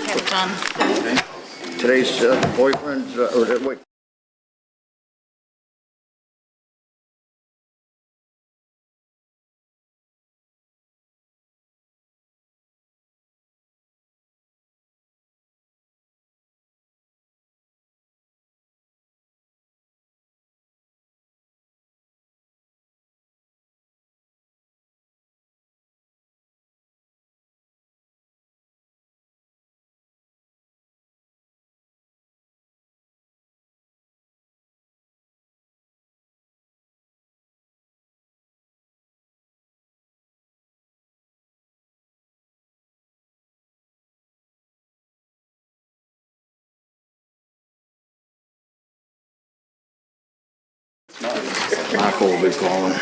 Have it done. Today's boyfriend's, wait. Marco will be calling.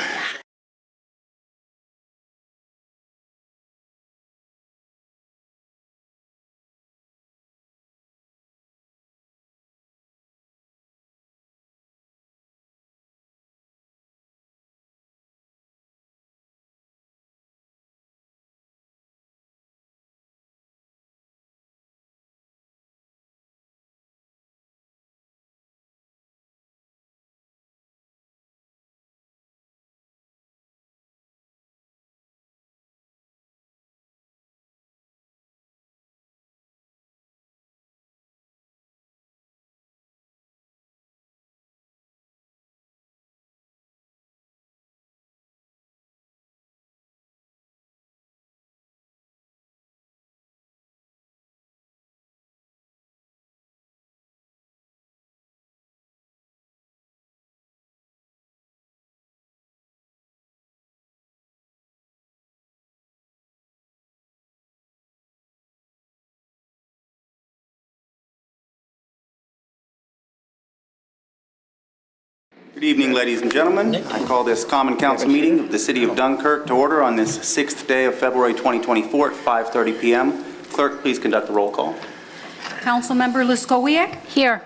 Good evening, ladies and gentlemen. I call this Common Council meeting of the City of Dunkirk to order on this 6th day of February 2024 at 5:30 p.m. Clerk, please conduct the roll call. Councilmember Lyskowiak? Here.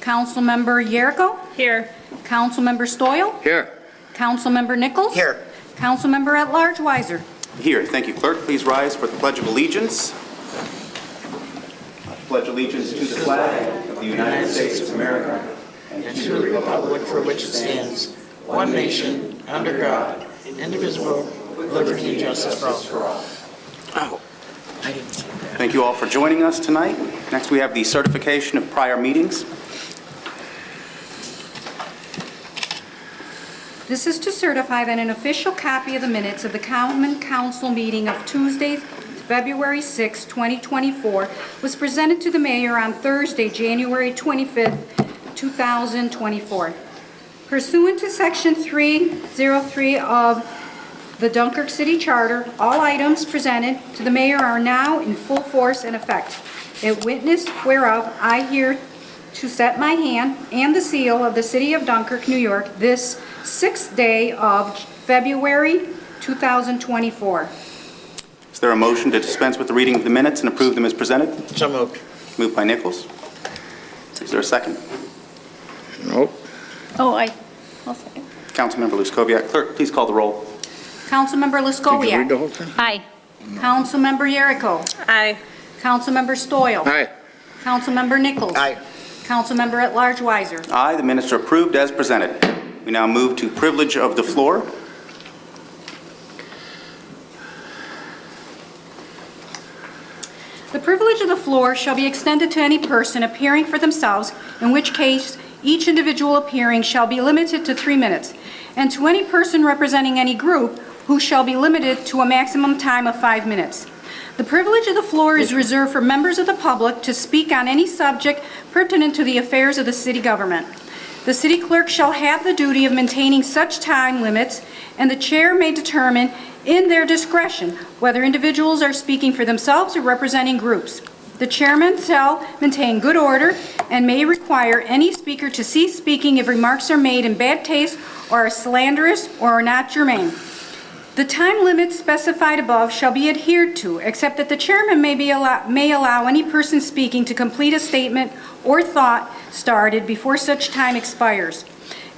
Councilmember Yerko? Here. Councilmember Stoyl? Here. Councilmember Nichols? Here. Councilmember at Large Weiser? Here. Thank you, Clerk. Please rise for the Pledge of Allegiance. I pledge allegiance to the flag of the United States of America and to the republic for which it stands, one nation, under God, indivisible, with liberty and justice for all. Oh, I didn't see that. Thank you all for joining us tonight. Next, we have the certification of prior meetings. This is to certify that an official copy of the minutes of the Common Council meeting of Tuesday, February 6, 2024, was presented to the mayor on Thursday, January 25th, 2024. Pursuant to Section 303 of the Dunkirk City Charter, all items presented to the mayor are now in full force and effect. A witness whereof I here to set my hand and the seal of the City of Dunkirk, New York, this 6th day of February 2024. Is there a motion to dispense with the reading of the minutes and approve them as presented? So moved. Moved by Nichols. Is there a second? Nope. Oh, I'll second. Councilmember Lyskowiak. Clerk, please call the roll. Councilmember Did you read the Lyskowiak. whole thing? Aye. Councilmember Yerko. Aye. Councilmember Stoyl. Aye. Councilmember Nichols. Aye. Councilmember at Large Weiser. Aye, the minutes are approved as presented. We now move to privilege of the floor. The privilege of the floor shall be extended to any person appearing for themselves, in which case each individual appearing shall be limited to 3 minutes, and to any person representing any group who shall be limited to a maximum time of 5 minutes. The privilege of the floor is reserved for members of the public to speak on any subject pertinent to the affairs of the city government. The city clerk shall have the duty of maintaining such time limits, and the chair may determine in their discretion whether individuals are speaking for themselves or representing groups. The chairman shall maintain good order and may require any speaker to cease speaking if remarks are made in bad taste or are slanderous or are not germane. The time limits specified above shall be adhered to, except that the chairman may allow any person speaking to complete a statement or thought started before such time expires.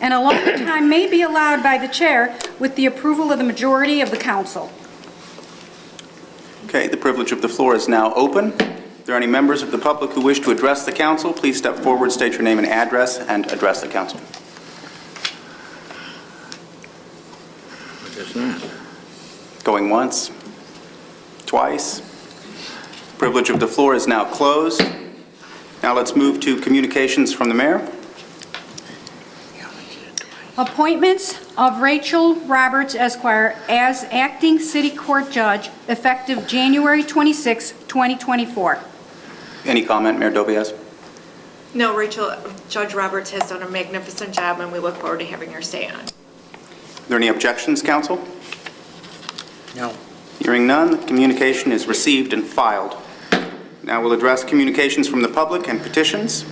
And a longer time may be allowed by the chair with the approval of the majority of the council. Okay, the privilege of the floor is now open. If there any members of the public who wish to address the council, please step forward, state your name and address, and address the council. I guess not. Going once, twice. Privilege of the floor is now closed. Now let's move to communications from the mayor. Appointments of Rachel Roberts Esquire as acting city court judge effective January 26, 2024. Any comment, Mayor Dovias? No, Rachel, Judge Roberts has done a magnificent job, and we look forward to having her stay on. Are there any objections, council? No. Hearing none, the communication is received and filed. Now we'll address communications from the public and petitions.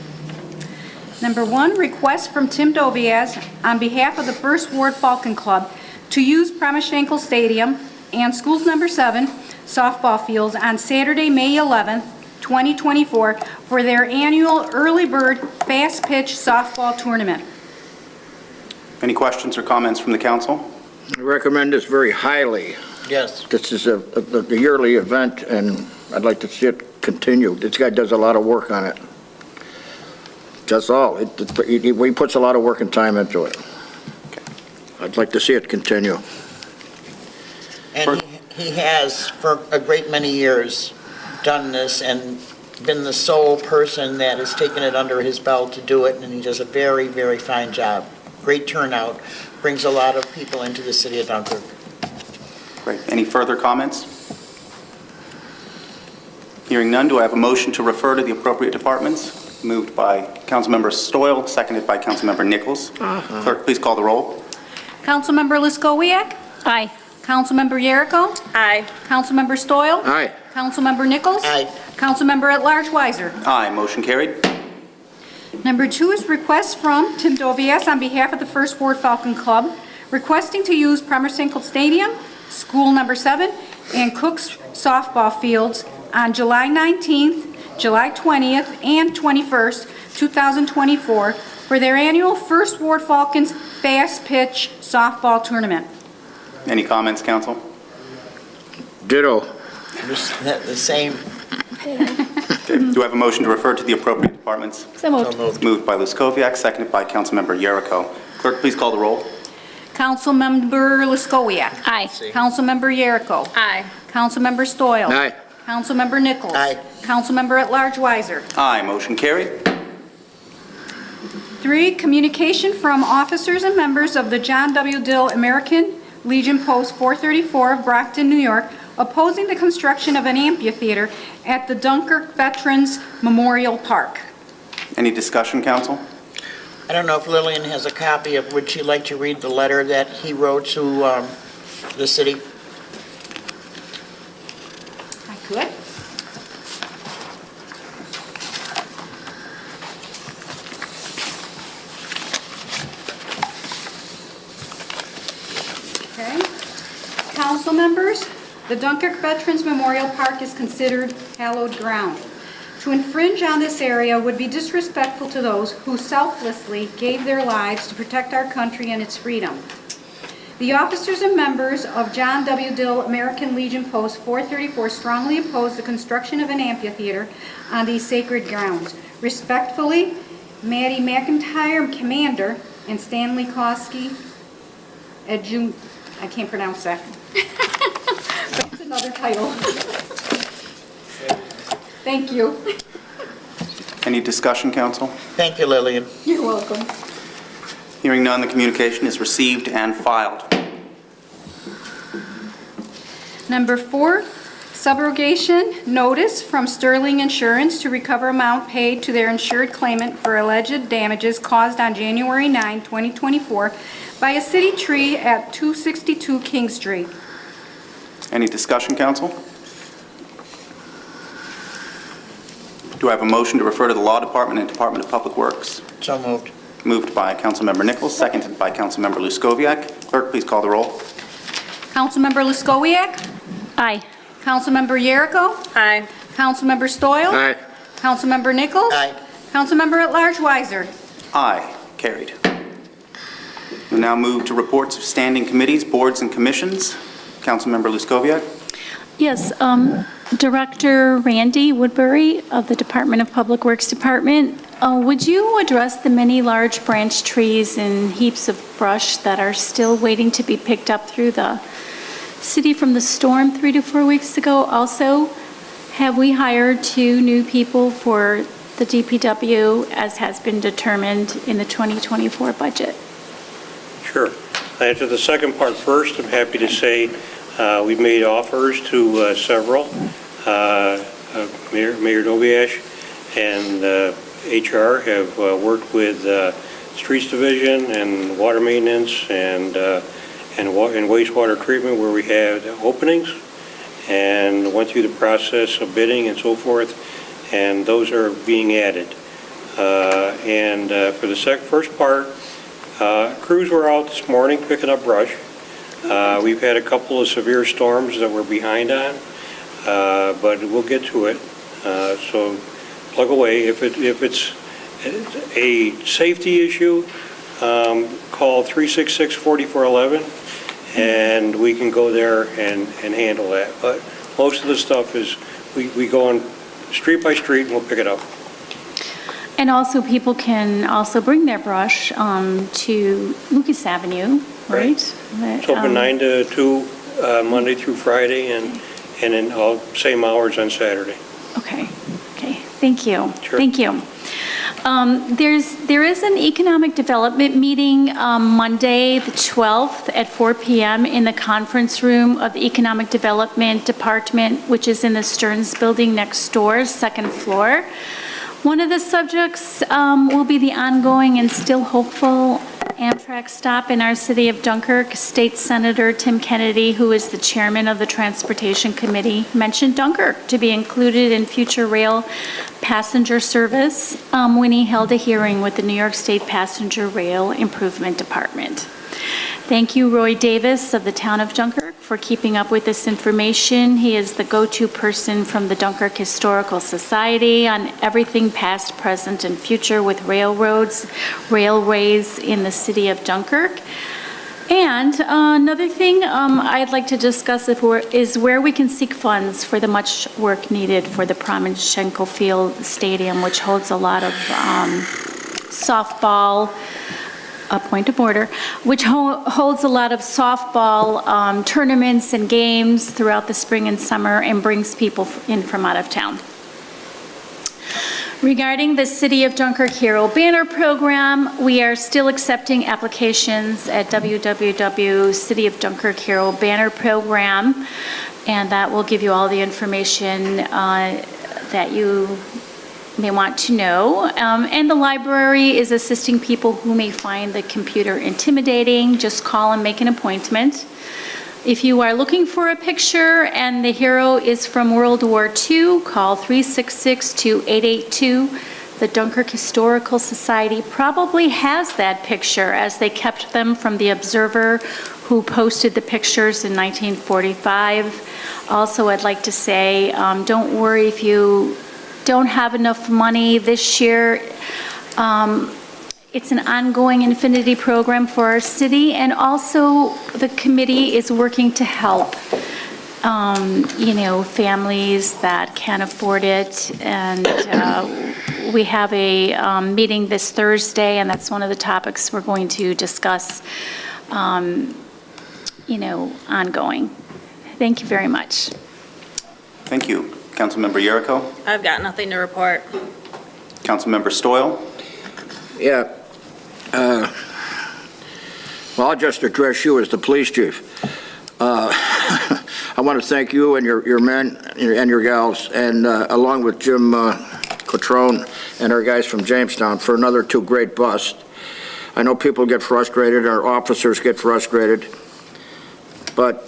Number 1, request from Tim Dovias on behalf of the First Ward Falcon Club to use Premishenko Stadium and Schools Number 7 softball fields on Saturday, May 11, 2024 for their annual Early Bird Fast Pitch Softball Tournament. Any questions or comments from the council? I recommend this very highly. Yes. This is a yearly event, and I'd like to see it continue. This guy does a lot of work on it. That's all. He puts a lot of work and time into it. I'd like to see it continue. And he has, for a great many years, done this and been the sole person that has taken it under his belt to do it, and he does a very, very fine job. Great turnout, brings a lot of people into the city of Dunkirk. Great. Any further comments? Hearing none, do I have a motion to refer to the appropriate departments? Moved by Councilmember Stoyl, seconded by Councilmember Nichols. Clerk, please call the roll. Councilmember Lyskowiak? Aye. Councilmember Yerrico? Aye. Councilmember Stoyl? Aye. Councilmember Nichols? Aye. Councilmember at Large Weiser? Aye, motion carried. Number 2 is request from Tim Dovias on behalf of the First Ward Falcon Club, requesting to use Premishenko Stadium, School Number 7, and Cook's softball fields on July 19th, July 20th, and 21st, 2024 for their annual First Ward Falcons Fast Pitch Softball Tournament. Any comments, council? Ditto. The same. Okay. Do I have a motion to refer to the appropriate departments? So moved. So moved. Moved by Lyskowiak, seconded by Councilmember Yerrico. Clerk, please call the roll. Councilmember Lyskowiak? Aye. Councilmember Yerrico? Aye. Councilmember Stoyl? Aye. Councilmember Nichols? Aye. Councilmember at Large Weiser? Aye, motion carried. 3, communication from officers and members of the John W. Dill American Legion Post 434 of Brockton, New York, opposing the construction of an amphitheater at the Dunkirk Veterans Memorial Park. Any discussion, council? I don't know if Lillian has a copy of, would she like to read the letter that he wrote to the city? I could. Okay. Council members, the Dunkirk Veterans Memorial Park is considered hallowed ground. To infringe on this area would be disrespectful to those who selflessly gave their lives to protect our country and its freedom. The officers and members of John W. Dill American Legion Post 434 strongly oppose the construction of an amphitheater on these sacred grounds. Respectfully, Maddie McIntyre, Commander, and Stanley Koski, I can't pronounce that. But it's another title. Thank you. Any discussion, council? Thank you, Lillian. You're welcome. Hearing none, the communication is received and filed. Number 4, subrogation notice from Sterling Insurance to recover amount paid to their insured claimant for alleged damages caused on January 9, 2024 by a city tree at 262 King Street. Any discussion, council? Do I have a motion to refer to the Law Department and Department of Public Works? So moved. Moved by Councilmember Nichols, seconded by Councilmember Lyskowiak. Clerk, please call the roll. Councilmember Lyskowiak? Aye. Councilmember Yerrico? Aye. Councilmember Stoyl? Aye. Councilmember Nichols? Aye. Councilmember at Large Weiser? Aye, carried. We'll now move to reports of standing committees, boards, and commissions. Councilmember Lyskowiak. Yes, Director Randy Woodbury of the Department of Public Works Department, would you address the many large branch trees and heaps of brush that are still waiting to be picked up through the city from the storm 3 to 4 weeks ago? Also, have we hired 2 new people for the DPW as has been determined in the 2024 budget? Sure. I'll answer the second part first. I'm happy to say we've made offers to several. Mayor Noviash and HR have worked with Streets Division and Water Maintenance and wastewater treatment where we had openings, and went through the process of bidding and so forth, and those are being added. For the first part, crews were out this morning picking up brush. We've had a couple of severe storms that we're behind on, but we'll get to it. So plug away. If it's a safety issue, call 366-4411, and we can go there and handle that. But most of the stuff is we go on street by street and we'll pick it up. And also, people can also bring their brush to Lucas Avenue, right? It's open 9 to 2 Monday through Friday, and in all same hours on Saturday. Okay. Thank you. Sure. Thank you. There is an economic development meeting Monday, the 12th at 4 p.m. in the conference room of the Economic Development Department, which is in the Stearns Building next door, second floor. One of the subjects will be the ongoing and still hopeful Amtrak stop in our city of Dunkirk. State Senator Tim Kennedy, who is the chairman of the Transportation Committee, mentioned Dunkirk to be included in future rail passenger service when he held a hearing with the New York State Passenger Rail Improvement Department. Thank you, Roy Davis of the town of Dunkirk, for keeping up with this information. He is the go-to person from the Dunkirk Historical Society on everything past, present, and future with railways in the city of Dunkirk. And another thing I'd like to discuss is where we can seek funds for the much work needed for the Promenchenko Field Stadium, which holds a lot of softball. A point of order, which holds a lot of softball tournaments and games throughout the spring and summer and brings people in from out of town. Regarding the City of Dunkirk Hero Banner Program, we are still accepting applications at www.City of Dunkirk Hero Banner Program, and that will give you all the information that you may want to know. And the library is assisting people who may find the computer intimidating. Just call and make an appointment. If you are looking for a picture and the hero is from World War II, call 366-2882. The Dunkirk Historical Society probably has that picture, as they kept them from the Observer, who posted the pictures in 1945. Also, I'd like to say, don't worry if you don't have enough money this year. It's an ongoing infinity program for our city, and also the committee is working to help families that can't afford it. And we have a meeting this Thursday, and that's one of the topics we're going to discuss ongoing. Thank you very much. Thank you. Councilmember Yerico? I've got nothing to report. Councilmember Stoyl? Yeah. Well, I'll just address you as the police chief. I want to thank you and your men and your gals, and along with Jim Cotrone and our guys from Jamestown, for another 2 great busts. I know people get frustrated, our officers get frustrated, but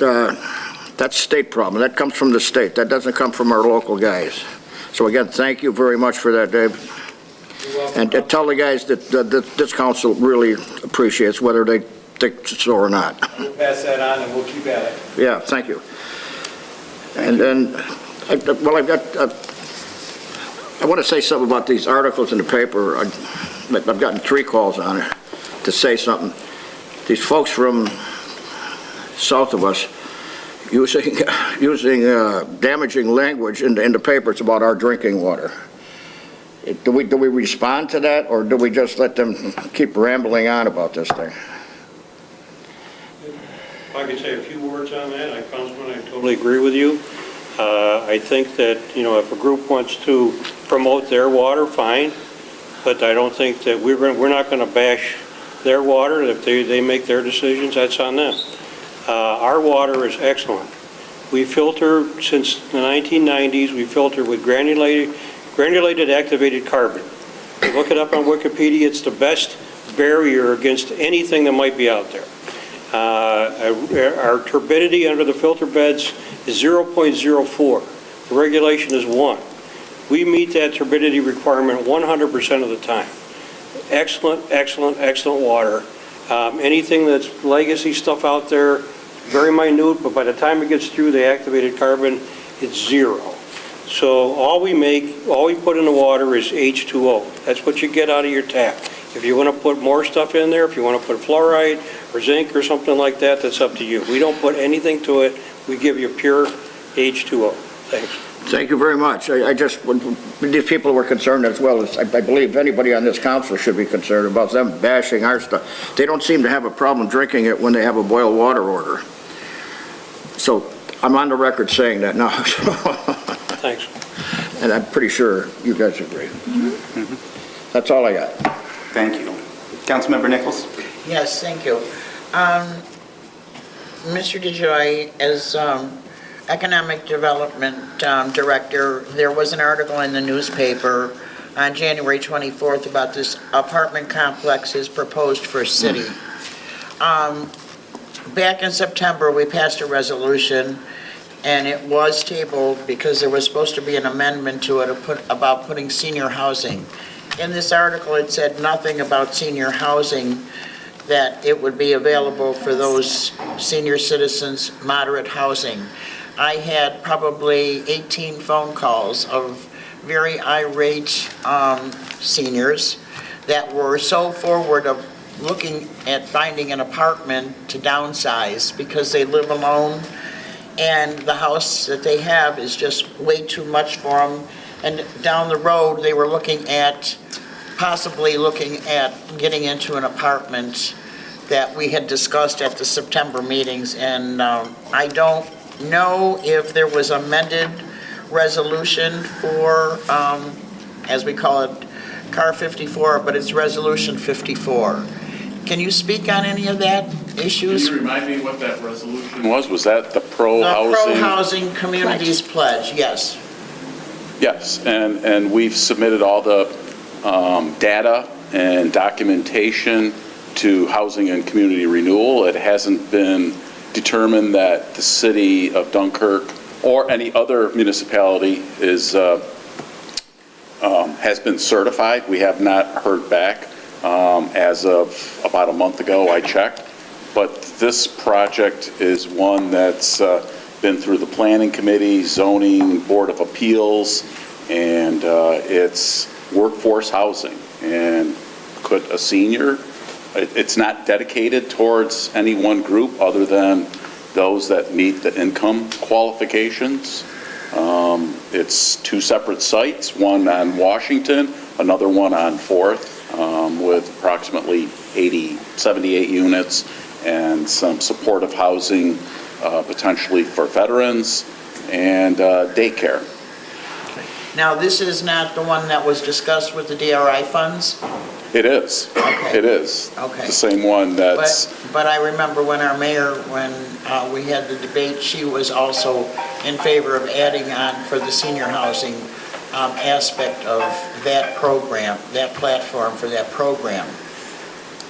that's a state problem. That comes from the state. That doesn't come from our local guys. So again, thank you very much for that, Dave. And tell the guys that this council really appreciates, whether they think so or not. We'll pass that on and we'll keep at it. Yeah, thank you. And then, I want to say something about these articles in the paper. I've gotten 3 calls on it to say something. These folks from south of us using damaging language in the papers about our drinking water. Do we respond to that, or do we just let them keep rambling on about this thing? If I could say a few words on that, Councilman, I totally agree with you. I think that, if a group wants to promote their water, fine, but I don't think that we're not going to bash their water. If they make their decisions, that's on them. Our water is excellent. We filter, since the 1990s, we filter with granulated activated carbon. You look it up on Wikipedia, it's the best barrier against anything that might be out there. Our turbidity under the filter beds is 0.04. The regulation is 1. We meet that turbidity requirement 100% of the time. Excellent, excellent, excellent water. Anything that's legacy stuff out there, very minute, but by the time it gets through the activated carbon, it's 0. So all we put in the water is H2O. That's what you get out of your tap. If you want to put more stuff in there, if you want to put fluoride or zinc or something like that, that's up to you. We don't put anything to it. We give you pure H2O. Thanks. Thank you very much. These people were concerned as well as, I believe anybody on this council should be concerned about them bashing our stuff. They don't seem to have a problem drinking it when they have a boiled water order. So I'm on the record saying that now. Thanks. And I'm pretty sure you guys agree. That's all I got. Thank you. Councilmember Nichols? Yes, thank you. Mr. DeJoy, as Economic Development Director, there was an article in the newspaper on January 24th about this apartment complex is proposed for city. Back in September, we passed a resolution, and it was tabled because there was supposed to be an amendment to it about putting senior housing. In this article, it said nothing about senior housing, that it would be available for those senior citizens, moderate housing. I had probably 18 phone calls of very irate seniors that were so forward of looking at finding an apartment to downsize because they live alone and the house that they have is just way too much for them. And down the road, they were possibly looking at getting into an apartment that we had discussed at the September meetings. And I don't know if there was amended resolution for, as we call it, CAR 54, but it's Resolution 54. Can you speak on any of that issues? Can you remind me what that resolution was? Was that the pro-housing? The pro-housing communities pledge, yes. Yes, and we've submitted all the data and documentation to Housing and Community Renewal. It hasn't been determined that the city of Dunkirk or any other municipality is has been certified. We have not heard back. As of about a month ago, I checked. But this project is one that's been through the Planning Committee, Zoning, Board of Appeals, and it's workforce housing. And could a senior, it's not dedicated towards any one group other than those that meet the income qualifications. It's 2 separate sites, one on Washington, another one on 4th, with approximately 78 units and some supportive housing potentially for veterans and daycare. Now, this is not the one that was discussed with the DRI funds? It is. Okay. It is. Okay. The same one that's... But I remember when our mayor, when we had the debate, she was also in favor of adding on for the senior housing aspect of that program, that platform for that program.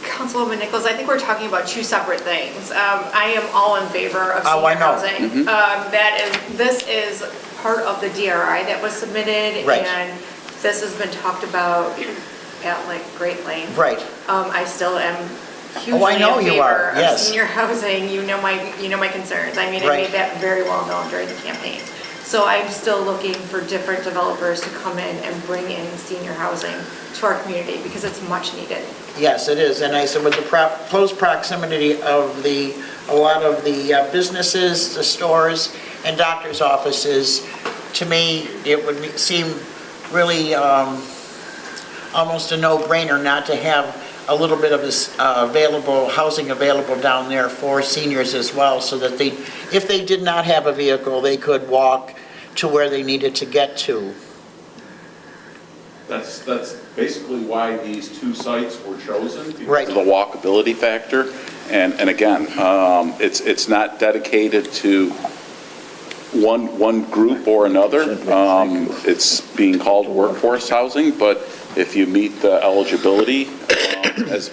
Councilwoman Nichols, I think we're talking about 2 separate things. I am all in favor of Oh, I senior know. housing. This is part of the DRI that was submitted, Right. and this has been talked about at like great length. Right. I still am hugely I know in you favor are, of yes. senior housing. You know my concerns. I mean, I Right. made that very well known during the campaign. So I'm still looking for different developers to come in and bring in senior housing to our community because it's much needed. Yes, it is. And I said with the close proximity of a lot of the businesses, the stores, and doctor's offices, to me, it would seem really almost a no-brainer not to have a little bit of this housing available down there for seniors as well, so that if they did not have a vehicle, they could walk to where they needed to get to. That's basically why these two sites were chosen. Right. The walkability factor. And again, it's not dedicated to one group or another. It's being called workforce housing, but if you meet the eligibility, as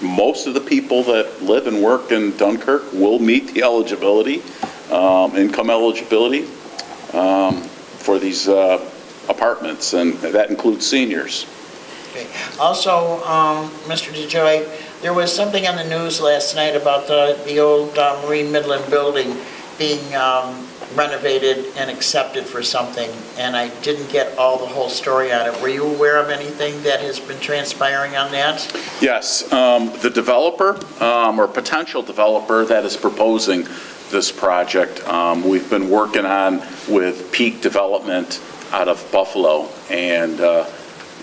most of the people that live and work in Dunkirk will meet the eligibility, income eligibility for these apartments, and that includes seniors. Okay. Also, Mr. DeJoy, there was something on the news last night about the old Marine Midland building being renovated and accepted for something, and I didn't get all the whole story on it. Were you aware of anything that has been transpiring on that? Yes, the developer or potential developer that is proposing this project, we've been working on with Peak Development out of Buffalo, and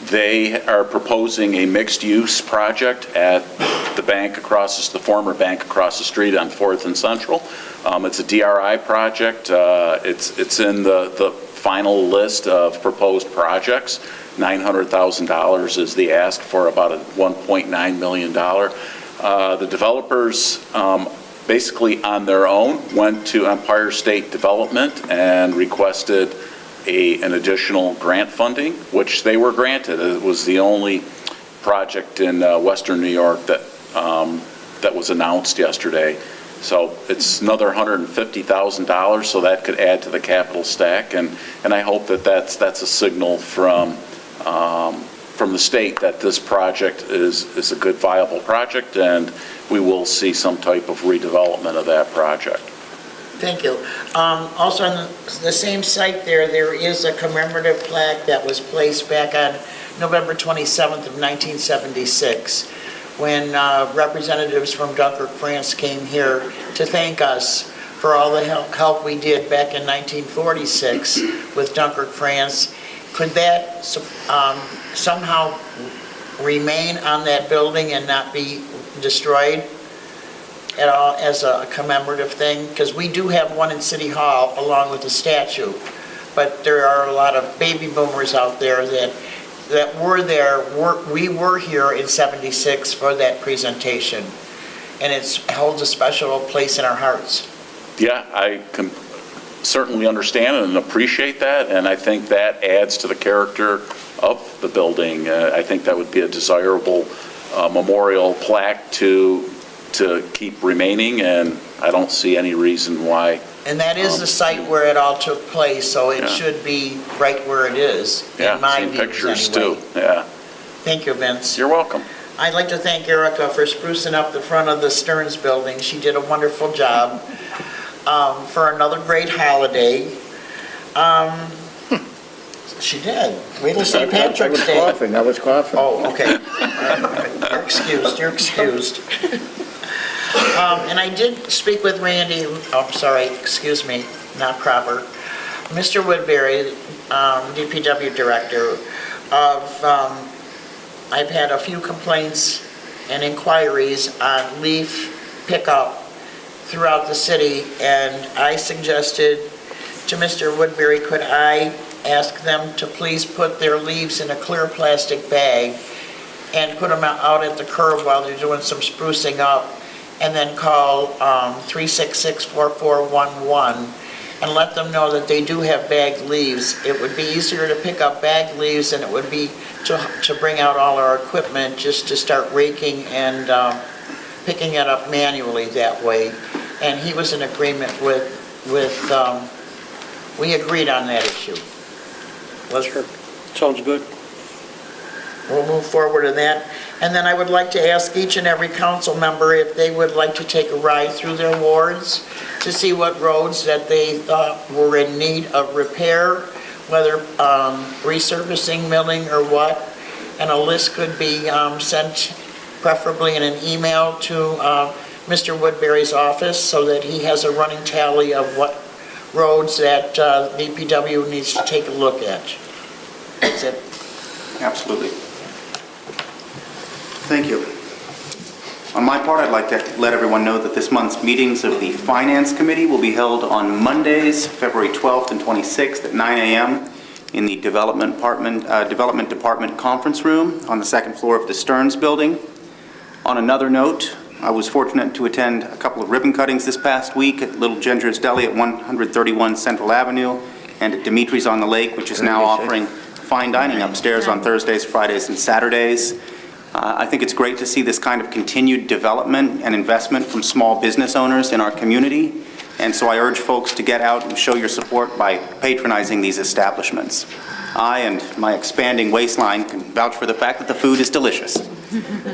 they are proposing a mixed-use project at the former bank across the street on 4th and Central. It's a DRI project. It's in the final list of proposed projects. $900,000 is the ask for about a $1.9 million. The developers basically on their own went to Empire State Development and requested an additional grant funding, which they were granted. It was the only project in Western New York that was announced yesterday. So it's another $150,000, so that could add to the capital stack, and I hope that's a signal from the state that this project is a good, viable project, and we will see some type of redevelopment of that project. Thank you. Also on the same site there is a commemorative plaque that was placed back on November 27th of 1976 when representatives from Dunkirk, France came here to thank us for all the help we did back in 1946 with Dunkirk, France. Could that somehow remain on that building and not be destroyed at all as a commemorative thing? Because we do have one in City Hall along with the statue, but there are a lot of baby boomers out there that were there. We were here in '76 for that presentation, and it holds a special place in our hearts. Yeah, I can certainly understand and appreciate that, and I think that adds to the character of the building. I think that would be a desirable memorial plaque to keep remaining, and I don't see any reason why. And that is the site where it all took place, so it should be right where it is, in my views pictures anyway. too. Yeah. Thank you, Vince. You're welcome. I'd like to thank Erica for sprucing up the front of the Stearns building. She did a wonderful job for another great holiday. She did. Wait till St. Patrick's Day. I was coughing. Oh, okay. You're excused, you're excused. And I did speak with Randy, excuse me, not proper, Mr. Woodbury, DPW Director, I've had a few complaints and inquiries on leaf pickup throughout the city, and I suggested to Mr. Woodbury, could I ask them to please put their leaves in a clear plastic bag and put them out at the curb while they're doing some sprucing up, and then call 366-4411 and let them know that they do have bagged leaves. It would be easier to pick up bagged leaves than it would be to bring out all our equipment just to start raking and picking it up manually that way. And he was in agreement with we agreed on that issue. Sure. Sounds good. we'll move forward in that. And then I would like to ask each and every council member if they would like to take a ride through their wards to see what roads that they thought were in need of repair, whether resurfacing, milling, or what. And a list could be sent preferably in an email to Mr. Woodbury's office so that he has a running tally of what roads that DPW needs to take a look at. That's it. Absolutely. Thank you. On my part, I'd like to let everyone know that this month's meetings of the Finance Committee will be held on Mondays, February 12th and 26th at 9 a.m. in the Development Department Conference Room on the second floor of the Stearns Building. On another note, I was fortunate to attend a couple of ribbon cuttings this past week at Little Ginger's Deli at 131 Central Avenue and at Dimitri's on the Lake, which is now offering fine dining upstairs on Thursdays, Fridays, and Saturdays. I think it's great to see this kind of continued development and investment from small business owners in our community, and so I urge folks to get out and show your support by patronizing these establishments. I and my expanding waistline can vouch for the fact that the food is delicious.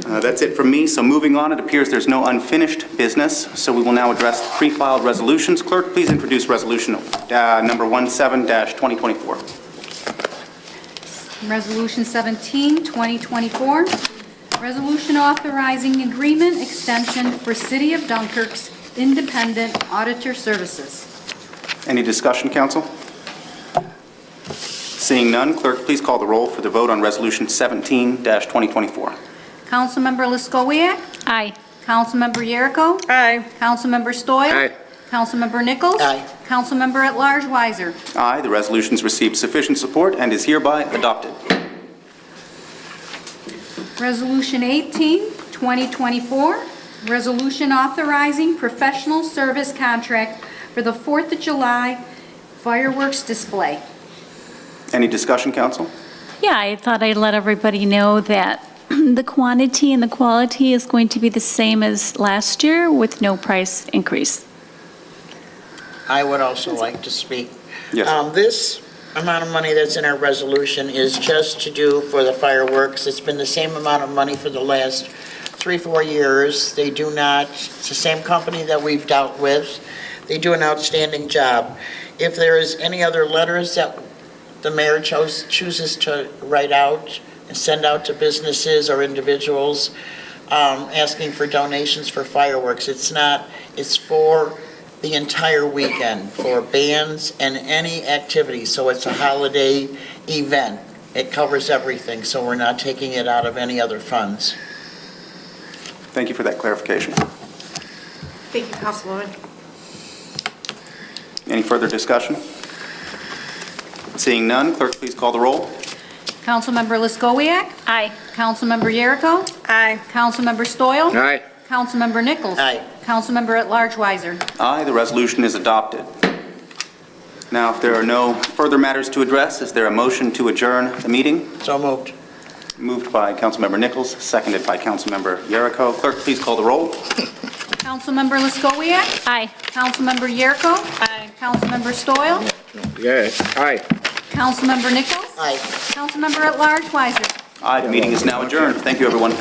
That's it from me, so moving on, it appears there's no unfinished business, so we will now address the pre-filed resolutions. Clerk, please introduce resolution number 17-2024. Resolution 17, 2024. Resolution authorizing agreement extension for City of Dunkirk's independent auditor services. Any discussion, council? Seeing none, clerk, please call the roll for the vote on resolution 17-2024. Councilmember Leskowiak? Aye. Councilmember Yeruko? Aye. Councilmember Stoyl? Aye. Councilmember Nichols? Aye. Councilmember at Large Weiser? Aye, the resolution's received sufficient support and is hereby adopted. Resolution 18, 2024. Resolution authorizing professional service contract for the 4th of July fireworks display. Any discussion, council? Yeah, I thought I'd let everybody know that the quantity and the quality is going to be the same as last year with no price increase. I would also like to speak. Yes. This amount of money that's in our resolution is just to do for the fireworks. It's been the same amount of money for the last 3-4 years. They do not, it's the same company that we've dealt with. They do an outstanding job. If there is any other letters that the mayor chooses to write out and send out to businesses or individuals asking for donations for fireworks, it's for the entire weekend, for bands and any activity. So it's a holiday event. It covers everything, so we're not taking it out of any other funds. Thank you for that clarification. Thank you, Councilwoman. Any further discussion? Seeing none, clerk, please call the roll. Councilmember Leskowiak? Aye. Councilmember Yeruko? Aye. Councilmember Stoyl? Aye. Councilmember Nichols? Aye. Councilmember at Large Weiser? Aye, the resolution is adopted. Now, if there are no further matters to address, is there a motion to adjourn the meeting? So moved. Moved by Councilmember Nichols, seconded by Councilmember Yeruko. Clerk, please call the roll. Councilmember Leskowiak? Aye. Councilmember Yeruko? Aye. Councilmember Stoyl? Yeah, aye. Councilmember Nichols? Aye. Councilmember at Large Weiser? Aye, the meeting is now adjourned. Thank you, everyone.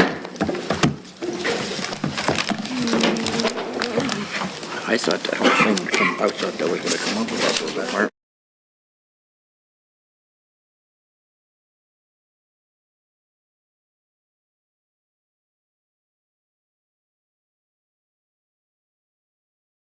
I thought that was going to come up with that.